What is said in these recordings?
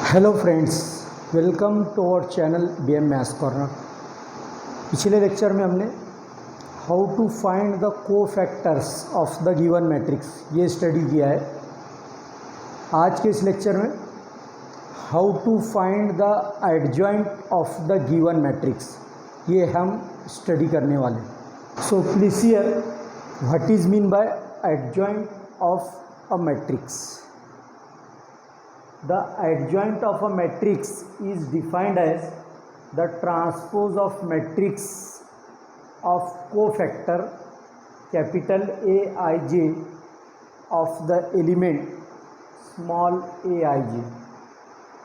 Hello friends, welcome to our channel BM maths corner. पिछले lecture में हमने how to find the cofactors of the given matrix ये study किया है। आज के इस लेक्चर में how to find the adjoint of the given matrix ये हम स्टडी करने वाले हैं। So please hear what is mean by adjoint of a matrix. The adjoint of a matrix is defined as the transpose of matrix of cofactor capital Aij of the element small aij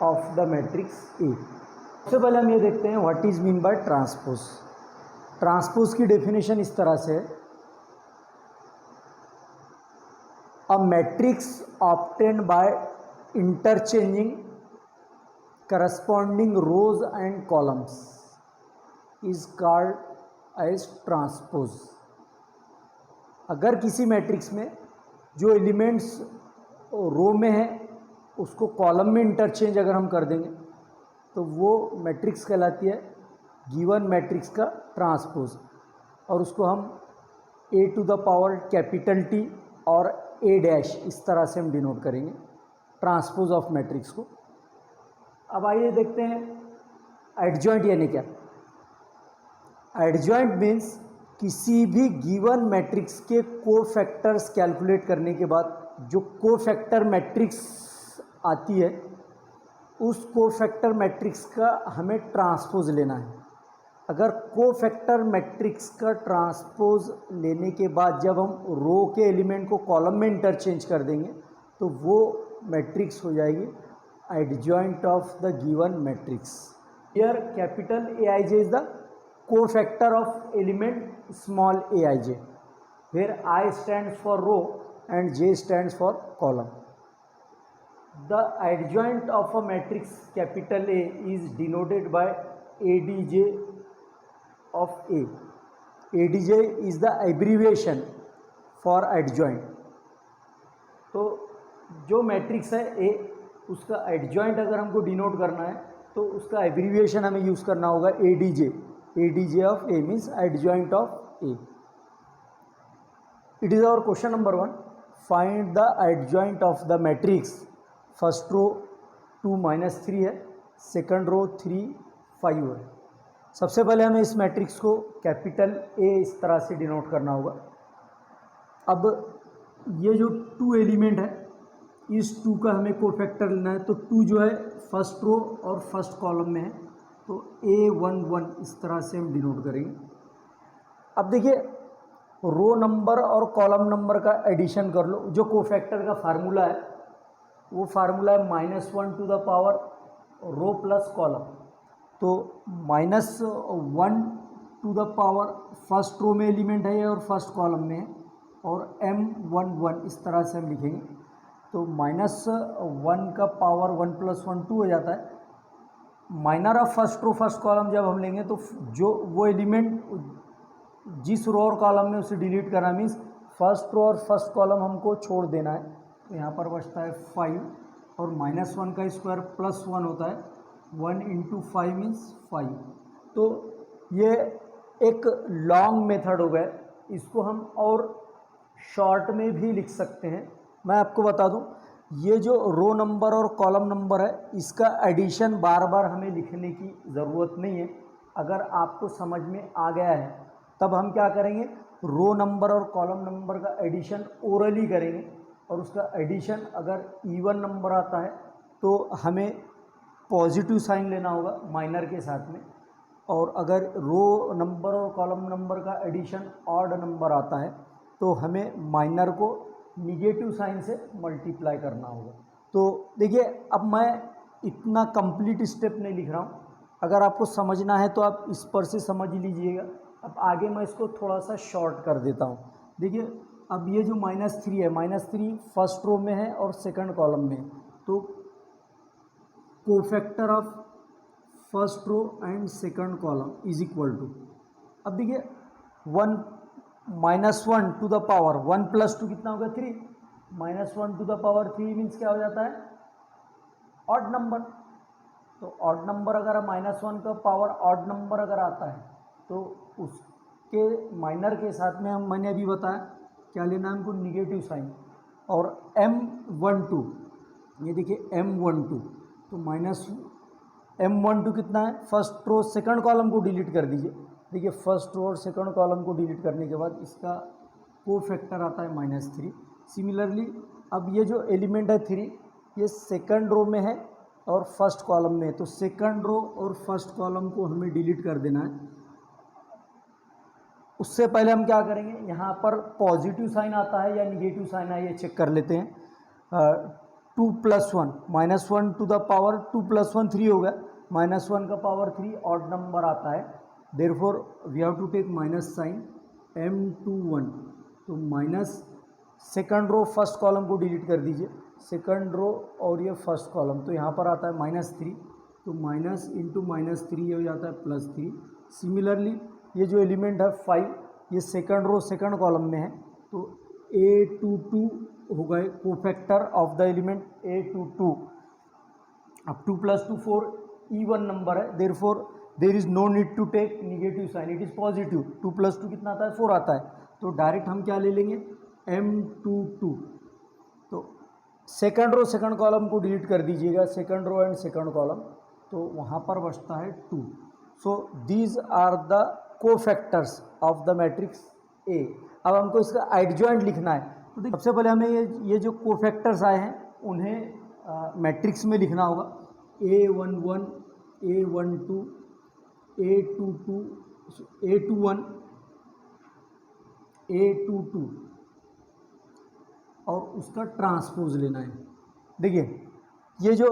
of the matrix A। सबसे पहले हम ये देखते हैं what is mean bye transpose. Transpose की definition इस तरह से है, a matrix obtained by interchanging corresponding rows and columns is called as transpose। अगर किसी मैट्रिक्स में जो एलिमेंट्स रो में है उसको कॉलम में इंटरचेंज अगर हम कर देंगे तो वो मैट्रिक्स कहलाती है गिवन मैट्रिक्स का ट्रांसपोज, और उसको हम a to the power capital T और a डैश इस तरह से हम डिनोट करेंगे ट्रांसपोज ऑफ मैट्रिक्स को। अब आइए देखते हैं एडजॉइंट यानी क्या। एडजॉइंट मीन्स किसी भी गिवन मैट्रिक्स के कोफैक्टर्स कैलकुलेट करने के बाद जो कोफैक्टर मैट्रिक्स आती है उस कोफैक्टर मैट्रिक्स का हमें ट्रांसपोज लेना है। अगर कोफैक्टर मैट्रिक्स का ट्रांसपोज लेने के बाद जब हम रो के एलिमेंट को कॉलम में इंटरचेंज कर देंगे तो वो मैट्रिक्स हो जाएगी adjoint of the given matrix. Here capital Aij is the cofactor of element small aij, where I stands for row and J stands for column. The adjoint of a matrix capital A is denoted by Adj of A। Adj is the abbreviation for adjoint. तो जो matrix है ए उसका adjoint अगर हमको denote करना है तो उसका एब्रीविएशन हमें यूज़ करना होगा ADJ। ADJ of A means adjoint of A. It is our question number 1, find the adjoint of the matrix. First row 2 - 3 है, सेकंड रो 3 5 है। सबसे पहले हमें इस मैट्रिक्स को कैपिटल A इस तरह से डिनोट करना होगा। अब ये जो 2 एलिमेंट है इस 2 का हमें कोफैक्टर लेना है, तो 2 जो है फर्स्ट रो और फर्स्ट कॉलम में है, तो A11 इस तरह से हम डिनोट करेंगे। अब देखिए रो नंबर और कॉलम नंबर का एडिशन कर लो। जो कोफैक्टर का फार्मूला है वो फार्मूला है -1 to the power row plus column. तो -1 to the power first row में एलिमेंट है और फर्स्ट कॉलम में है, और M11 इस तरह से हम लिखेंगे। तो -1 का पावर 1 + 1 2 हो जाता है। Minor of first row first column जब हम लेंगे तो जो वो एलिमेंट जिस रो और कॉलम में उसे डिलीट करना मीन्स फर्स्ट रो और फर्स्ट कॉलम हमको छोड़ देना है। तो यहाँ पर बचता है 5, और -1 का स्क्वायर +1 होता है, 1 × 5 मीन्स 5। तो ये एक लॉन्ग मेथड हो गया, इसको हम और शॉर्ट में भी लिख सकते हैं। मैं आपको बता दूं, ये जो रो नंबर और कॉलम नंबर है इसका एडिशन बार बार हमें लिखने की ज़रूरत नहीं है। अगर आपको समझ में आ गया है तब हम क्या करेंगे, रो नंबर और कॉलम नंबर का एडिशन ओरली करेंगे, और उसका एडिशन अगर इवन नंबर आता है तो हमें पॉजिटिव साइन लेना होगा माइनर के साथ में, और अगर रो नंबर और कॉलम नंबर का एडिशन ऑड नंबर आता है तो हमें माइनर को निगेटिव साइन से मल्टीप्लाई करना होगा। तो देखिए अब मैं इतना कंप्लीट स्टेप नहीं लिख रहा हूँ, अगर आपको समझना है तो आप इस पर से समझ लीजिएगा। अब आगे मैं इसको थोड़ा सा शॉर्ट कर देता हूँ। देखिए अब ये जो -3 है, -3 फर्स्ट रो में है और सेकंड कॉलम में है, तो cofactor of first row and second column is equal to, अब देखिए 1 -1 टू द पावर 1 + 2 कितना होगा 3, -1 टू द पावर 3 मीन्स क्या हो जाता है ऑड नंबर। तो ऑड नंबर अगर -1 का पावर ऑड नंबर अगर आता है तो उसके माइनर के साथ में मैंने अभी बताया क्या लेना है हमको, निगेटिव साइन। और M12, ये देखिए M12, तो -M12 कितना है, फर्स्ट रो सेकंड कॉलम को डिलीट कर दीजिए। देखिए फर्स्ट रो और सेकंड कॉलम को डिलीट करने के बाद इसका कोफैक्टर आता है -3। सिमिलरली अब ये जो एलिमेंट है 3, ये सेकंड रो में है और फर्स्ट कॉलम में है, तो सेकंड रो और फर्स्ट कॉलम को हमें डिलीट कर देना है। उससे पहले हम क्या करेंगे, यहाँ पर पॉजिटिव साइन आता है या निगेटिव साइन है ये चेक कर लेते हैं। 2 + 1 -1 टू द पावर 2 + 1 3 हो गया, -1 का पावर 3 ऑड नंबर आता है, therefore we have to take minus sign M21। तो minus second row first column को डिलीट कर दीजिए, सेकंड रो और ये फर्स्ट कॉलम, तो यहाँ पर आता है -3, तो माइनस इंटू -3 ये हो जाता है +3। सिमिलरली ये जो एलिमेंट है 5, ये सेकंड रो सेकंड कॉलम में है, तो A22 हो गए cofactor of the element A22। अब 2 + 2 4 even नंबर है, therefore there is no need to take negative sign, it is positive. 2 + 2 कितना आता है, 4 आता है, तो डायरेक्ट हम क्या ले लेंगे M22। तो सेकंड रो सेकंड कॉलम को डिलीट कर दीजिएगा, second row and second column, तो वहाँ पर बचता है 2। So these are the cofactors of the matrix A. अब हमको इसका एडजॉइंट लिखना है, तो देखिए सबसे पहले हमें ये जो कोफैक्टर्स आए हैं उन्हें मैट्रिक्स में लिखना होगा। A11, A12, A22, A21, A22 और उसका ट्रांसपोज लेना है। देखिए ये जो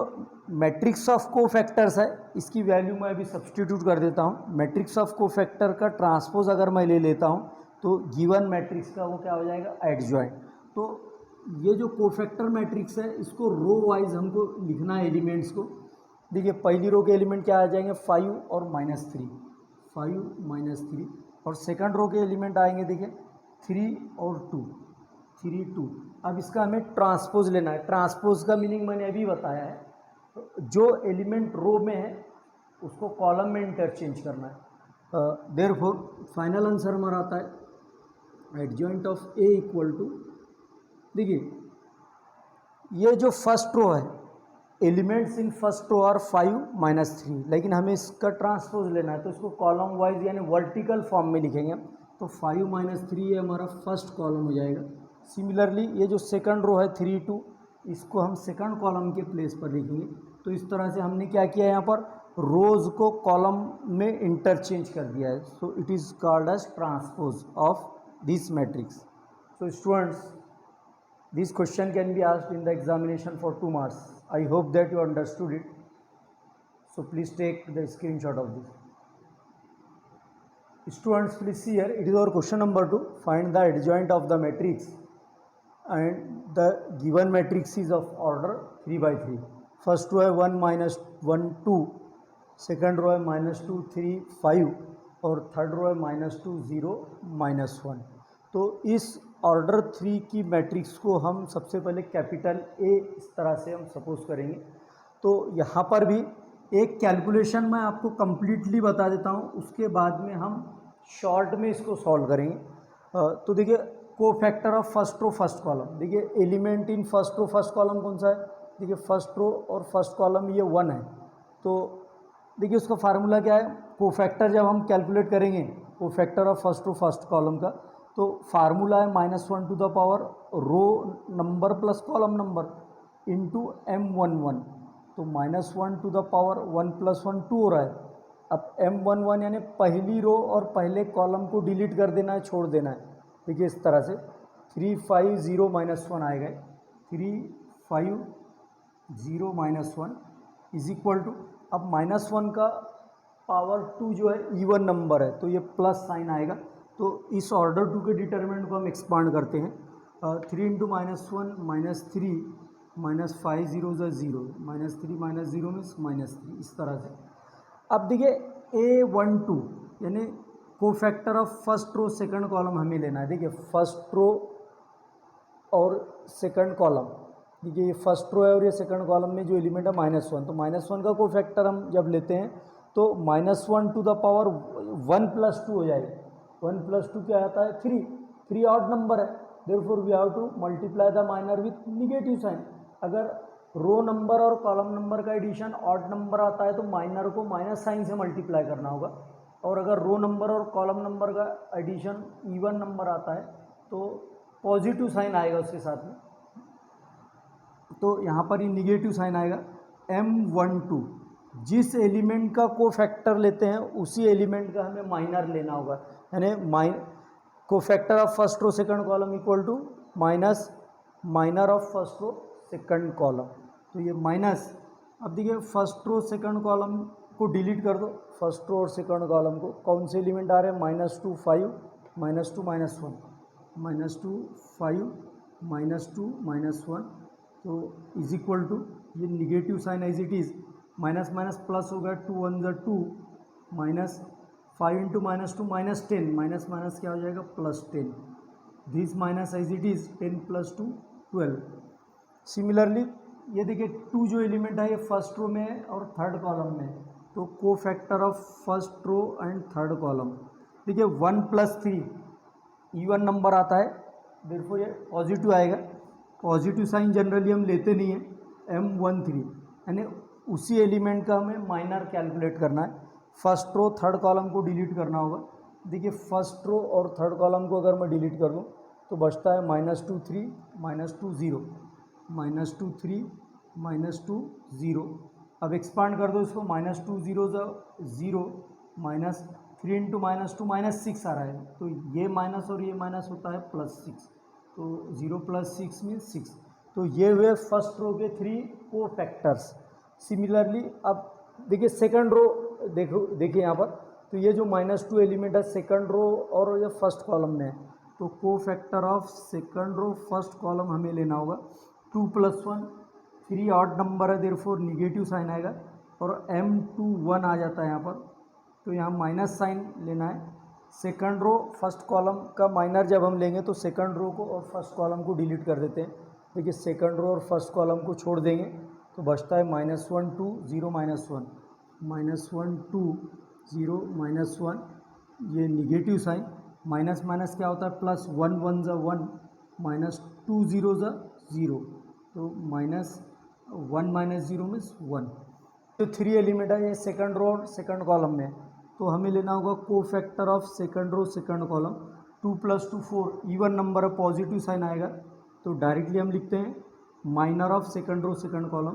मैट्रिक्स ऑफ कोफैक्टर्स है इसकी वैल्यू मैं अभी सब्स्टिट्यूट कर देता हूँ। मैट्रिक्स ऑफ कोफैक्टर का ट्रांसपोज अगर मैं ले लेता हूँ तो गिवन मैट्रिक्स का वो क्या हो जाएगा, एडजॉइंट। तो ये जो कोफैक्टर मैट्रिक्स है इसको रो वाइज हमको लिखना है एलिमेंट्स को। देखिए पहली रो के एलिमेंट क्या आ जाएंगे, 5 और -3, 5 -3, और सेकंड रो के एलिमेंट आएंगे देखिए 3 और 2, 3 2। अब इसका हमें ट्रांसपोज लेना है। ट्रांसपोज का मीनिंग मैंने अभी बताया है, जो एलिमेंट रो में है उसको कॉलम में इंटरचेंज करना है। देयरफॉर फाइनल आंसर हमारा आता है adjoint of A equal to, देखिए ये जो फर्स्ट रो है, elements in first row are 5 -3, लेकिन हमें इसका ट्रांसपोज लेना है तो इसको कॉलम वाइज यानी वर्टिकल फॉर्म में लिखेंगे। तो 5 -3 ये हमारा फर्स्ट कॉलम हो जाएगा। सिमिलरली ये जो सेकंड रो है 3 2, इसको हम सेकंड कॉलम के प्लेस पर लिखेंगे। तो इस तरह से हमने क्या किया, यहाँ पर रोज को कॉलम में इंटरचेंज कर दिया है। So it is called as transpose of this matrix. So students, this question can be asked in the examination for 2 marks. I hope that you understood it. So please take the screenshot of this. Students, please see here, it is our question number 2. Find the adjoint of the matrix, and the given matrix is of order 3 by 3. First row है 1 -1 2, second row है -2 3 5, और third row है -2 0 -1। तो इस order 3 की matrix को हम सबसे पहले कैपिटल ए इस तरह से हम सपोज करेंगे। तो यहाँ पर भी एक कैलकुलेशन मैं आपको कम्प्लीटली बता देता हूँ, उसके बाद में हम शॉर्ट में इसको सॉल्व करेंगे। तो देखिए cofactor of first row first column, देखिए element in first row first column कौन सा है, देखिए फर्स्ट रो और फर्स्ट कॉलम ये 1 है। तो देखिए उसका फार्मूला क्या है, कोफैक्टर जब हम कैलकुलेट करेंगे cofactor of first row first column का, तो फार्मूला है -1 to the power row number plus column number into M11। तो -1 टू द पावर 1 + 1 2 हो रहा है। अब M11 यानी पहली रो और पहले कॉलम को डिलीट कर देना है, छोड़ देना है। देखिए इस तरह से 3 5 0 -1 आएगा, 3 5 0 -1 इज इक्वल टू, अब -1 का पावर 2 जो है इवन नंबर है तो ये प्लस साइन आएगा। तो इस ऑर्डर 2 के डिटरमिनेंट को हम एक्सपांड करते हैं। 3 × -1 -3 -5 0 = 0, -3 -0 मीन्स -3, इस तरह से। अब देखिए A12 यानी cofactor of first row second column हमें लेना है। देखिए फर्स्ट रो और सेकंड कॉलम देखिए ये फर्स्ट रो है और ये सेकंड कॉलम में जो एलिमेंट है -1, तो -1 का कोफैक्टर हम जब लेते हैं तो -1 टू द पावर 1+2 हो जाएगा। 1+2 क्या आता है 3, 3 ऑड नंबर है, therefore we have to multiply the minor with negative sign. अगर रो नंबर और कॉलम नंबर का एडिशन ऑड नंबर आता है तो माइनर को माइनस साइन से मल्टीप्लाई करना होगा, और अगर रो नंबर और कॉलम नंबर का एडिशन इवन नंबर आता है तो पॉजिटिव साइन आएगा उसके साथ में, तो यहाँ पर ये निगेटिव साइन आएगा। M12 जिस एलिमेंट का कोफैक्टर लेते हैं उसी एलिमेंट का हमें माइनर लेना होगा, यानी cofactor of first row second column equal to minus minor of first row second column. तो ये माइनस, अब देखिए फर्स्ट रो सेकंड कॉलम को डिलीट कर दो, फर्स्ट रो और सेकंड कॉलम को, कौन से एलिमेंट आ रहे हैं -2 5 -2 -1 -2 5 -2 -1, तो इज इक्वल टू ये negative sign as it is, minus minus plus हो गया, 2 1 ज़ा 2 माइनस 5 इंटू -2 -10, माइनस माइनस क्या हो जाएगा +10, this minus as it is 10 + 2 12। Similarly ये देखिए 2 जो एलिमेंट है ये फर्स्ट रो में है और थर्ड कॉलम में है, तो cofactor of first row and third column, देखिए 1 + 3 इवन नंबर आता है, देयरफॉर ये पॉजिटिव आएगा। पॉजिटिव साइन जनरली हम लेते नहीं हैं। M13 यानी उसी एलिमेंट का हमें माइनर कैलकुलेट करना है, फर्स्ट रो थर्ड कॉलम को डिलीट करना होगा। देखिए फर्स्ट रो और थर्ड कॉलम को अगर मैं डिलीट कर दूँ तो बचता है -2 3 -2 0 -2 3 -2 0। अब एक्सपांड कर दो इसको, -2 0 0 -3 इंटू -2 -6 आ रहा है, तो ये माइनस और ये माइनस होता है +6, तो 0 + 6 मीन्स 6। तो ये हुए फर्स्ट रो के 3 कोफैक्टर्स। सिमिलरली अब देखिए सेकंड रो, देखिए यहाँ पर, तो ये जो -2 एलिमेंट है सेकंड रो और ये फर्स्ट कॉलम में है, तो cofactor of second row first column हमें लेना होगा। 2 + 1 3 ऑड नंबर है, देयरफॉर निगेटिव साइन आएगा, और M21 आ जाता है यहाँ पर, तो यहाँ माइनस साइन लेना है। सेकंड रो फर्स्ट कॉलम का माइनर जब हम लेंगे तो सेकंड रो को और फर्स्ट कॉलम को डिलीट कर देते हैं। देखिए सेकंड रो और फर्स्ट कॉलम को छोड़ देंगे तो बचता है -1 2 0 -1 -1 2 0 -1, ये निगेटिव साइन, माइनस माइनस क्या होता है +1 1 ज़ा 1 -2 0 ज़ा 0, तो -1 -0 मीन्स 1। जो 3 एलिमेंट है ये सेकंड रो और सेकंड कॉलम में, तो हमें लेना होगा cofactor of second row second column. 2 + 2 4 even number है, पॉजिटिव साइन आएगा, तो डायरेक्टली हम लिखते हैं minor of second row second column.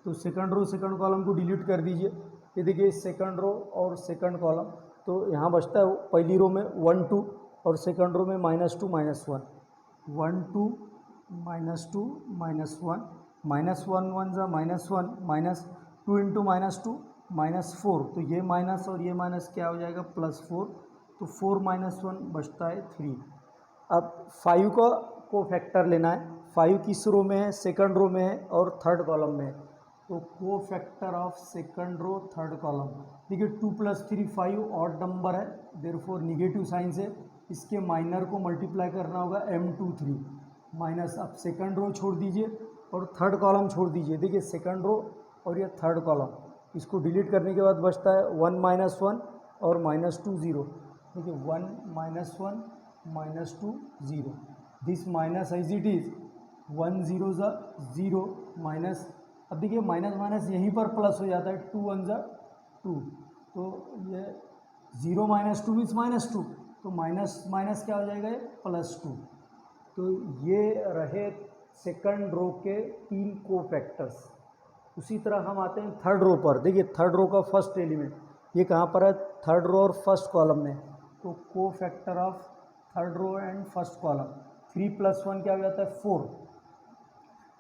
तो सेकंड रो सेकंड कॉलम को डिलीट कर दीजिए, ये देखिए सेकंड रो और सेकंड कॉलम, तो यहाँ बचता है पहली रो में 1 2 और सेकंड रो में -2 -1 1 2 -2 -1 -1 1 ज़ा -1 -2 इंटू -2 -4, तो ये माइनस और ये माइनस क्या हो जाएगा +4, तो 4 - 1 बचता है 3। अब 5 का कोफैक्टर लेना है, 5 किस रो में है, सेकंड रो में है और थर्ड कॉलम में है, तो cofactor of second row third column, देखिए 2 + 3 5 ऑड नंबर है, देयरफॉर निगेटिव साइन से इसके माइनर को मल्टीप्लाई करना होगा M23 माइनस, अब सेकंड रो छोड़ दीजिए और थर्ड कॉलम छोड़ दीजिए, देखिए सेकंड रो और ये थर्ड कॉलम, इसको डिलीट करने के बाद बचता है 1 -1 और -2 0, देखिए 1 -1 -2 0, this minus as it is 1 0 ज़ा 0 माइनस, अब देखिए माइनस माइनस यहीं पर प्लस हो जाता है, 2 1 ज़ा 2, तो ये 0 -2 मीन्स -2, तो माइनस माइनस क्या हो जाएगा ये +2। तो ये रहे सेकंड रो के 3 कोफैक्टर्स। उसी तरह हम आते हैं थर्ड रो पर, देखिए थर्ड रो का फर्स्ट एलिमेंट ये कहाँ पर है, थर्ड रो और फर्स्ट कॉलम में, तो cofactor of third row and first column 3 + 1 क्या हो जाता है 4,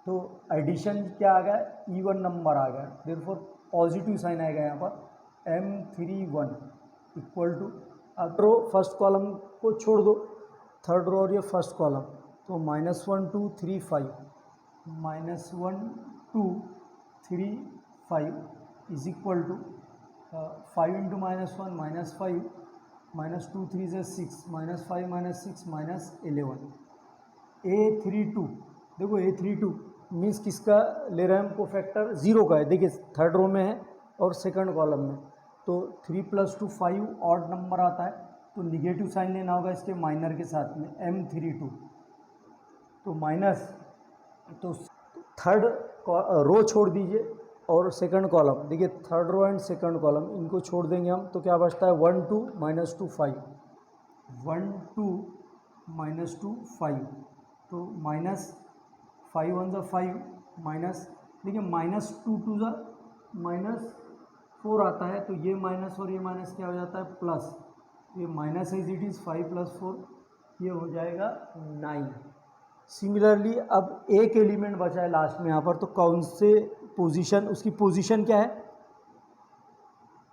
तो एडिशन क्या आ गया इवन नंबर आ गया, देयरफॉर पॉजिटिव साइन आएगा यहाँ पर M31 इक्वल टू, अब रो फर्स्ट कॉलम को छोड़ दो, थर्ड रो और ये फर्स्ट कॉलम, तो -1 2 3 5 -1 2 3 5 इज इक्वल टू 5 इंटू -1 -5 -2 3 ज़ा 6 -5 -6 -11 A32, देखो A32 मीन्स किसका ले रहे हैं हम कोफैक्टर, 0 का है। देखिए थर्ड रो में है और सेकंड कॉलम में, तो 3 + 2 5 ऑड नंबर आता है, तो निगेटिव साइन लेना होगा इसके माइनर के साथ में, M32, तो माइनस, तो थर्ड रो छोड़ दीजिए और सेकंड कॉलम, देखिए third row and second column इनको छोड़ देंगे हम, तो क्या बचता है 1 2 -2 5, 1 2 -2 5, तो माइनस 5 1 ज़ा 5 माइनस, देखिए -2 2 ज़ा -4 आता है, तो ये माइनस और ये माइनस क्या हो जाता है प्लस, ये माइनस एज इट इज़ 5 + 4, ये हो जाएगा 9। सिमिलरली अब एक एलिमेंट बचा है लास्ट में यहाँ पर, तो कौन से पोजीशन, उसकी पोजीशन क्या है,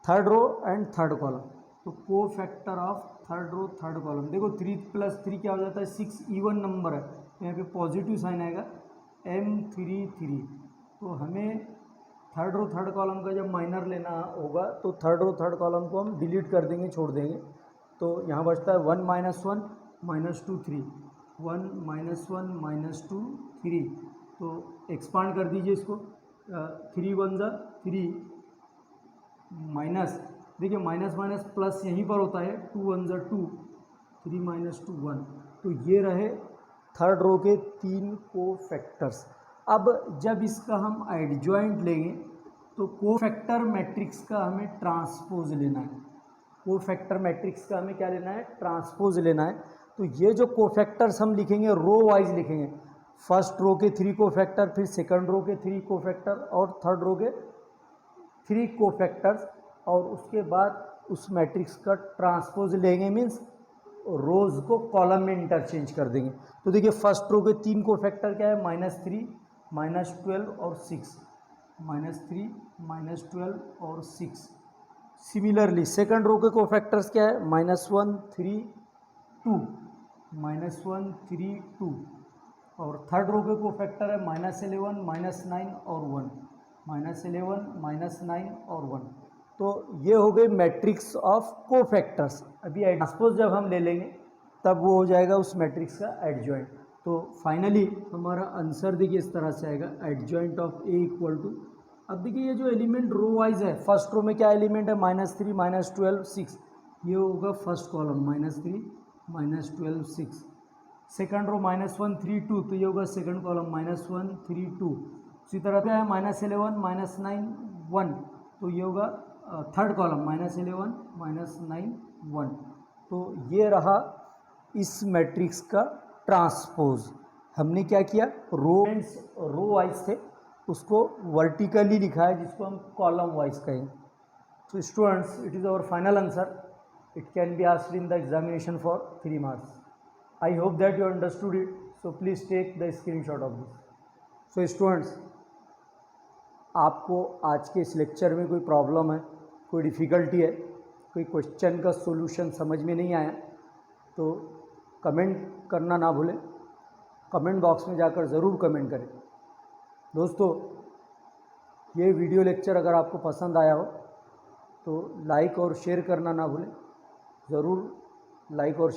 third row and third column, तो cofactor of third row third column, देखो 3 + 3 क्या हो जाता है 6, इवन नंबर है, तो यहाँ पे पॉजिटिव साइन आएगा, M33, तो हमें थर्ड रो थर्ड कॉलम का जब माइनर लेना होगा तो थर्ड रो थर्ड कॉलम को हम डिलीट कर देंगे, छोड़ देंगे, तो यहाँ बचता है 1 - 1 -2 3, 1 - 1 -2 3, तो एक्सपांड कर दीजिए इसको, 3 1 ज़ा 3 माइनस, देखिए माइनस माइनस प्लस यहीं पर होता है, 2 1 ज़ा 2, 3 - 2 1, तो ये रहे थर्ड रो के 3 कोफैक्टर्स। अब जब इसका हम एडजॉइंट लेंगे तो कोफैक्टर मैट्रिक्स का हमें ट्रांसपोज लेना है, कोफैक्टर मैट्रिक्स का हमें क्या लेना है, ट्रांसपोज लेना है। तो ये जो कोफैक्टर्स हम लिखेंगे रो वाइज लिखेंगे, फर्स्ट रो के 3 कोफैक्टर, फिर सेकंड रो के 3 कोफैक्टर और थर्ड रो के 3 कोफैक्टर्स, और उसके बाद उस मैट्रिक्स का ट्रांसपोज लेंगे, मीन्स रोज़ को कॉलम में इंटरचेंज कर देंगे। तो देखिए फर्स्ट रो के 3 कोफैक्टर क्या है, -3 -12 और 6, -3 -12 और 6। सिमिलरली सेकंड रो के कोफैक्टर्स क्या है, -1 3 2, -1 3 2, और थर्ड रो के कोफैक्टर है -11 -9 और 1, -11 -9 और 1। तो ये हो गई मैट्रिक्स ऑफ कोफैक्टर्स। अभी ट्रांसपोज जब हम ले लेंगे तब वो हो जाएगा उस मैट्रिक्स का एडजॉइंट। तो फाइनली हमारा आंसर देखिए इस तरह से आएगा, adjoint of A equal to, अब देखिए ये जो एलिमेंट रो वाइज है, फर्स्ट रो में क्या एलिमेंट है, -3 -12 6, ये होगा फर्स्ट कॉलम, -3 -12 6, सेकंड रो -1 3 2, तो ये होगा सेकंड कॉलम, -1 3 2, इसी तरह क्या है -11 -9 1, तो ये होगा थर्ड कॉलम, -11 -9 1। तो ये रहा इस मैट्रिक्स का ट्रांसपोज। हमने क्या किया, रो वाइज थे उसको वर्टिकली लिखा है, जिसको हम कॉलम वाइज कहें। तो students, it is our final answer, it can be asked in the examination for 3 marks. I hope that you understood it, so please take the screenshot of this. So students, आपको आज के इस lecture में कोई problem है, कोई difficulty है, कोई क्वेश्चन का सॉल्यूशन समझ में नहीं आया, तो कमेंट करना ना भूलें, कमेंट बॉक्स में जाकर ज़रूर कमेंट करें। दोस्तों, ये वीडियो लेक्चर अगर आपको पसंद आया हो तो लाइक और शेयर करना ना भूलें, ज़रूर लाइक और शेयर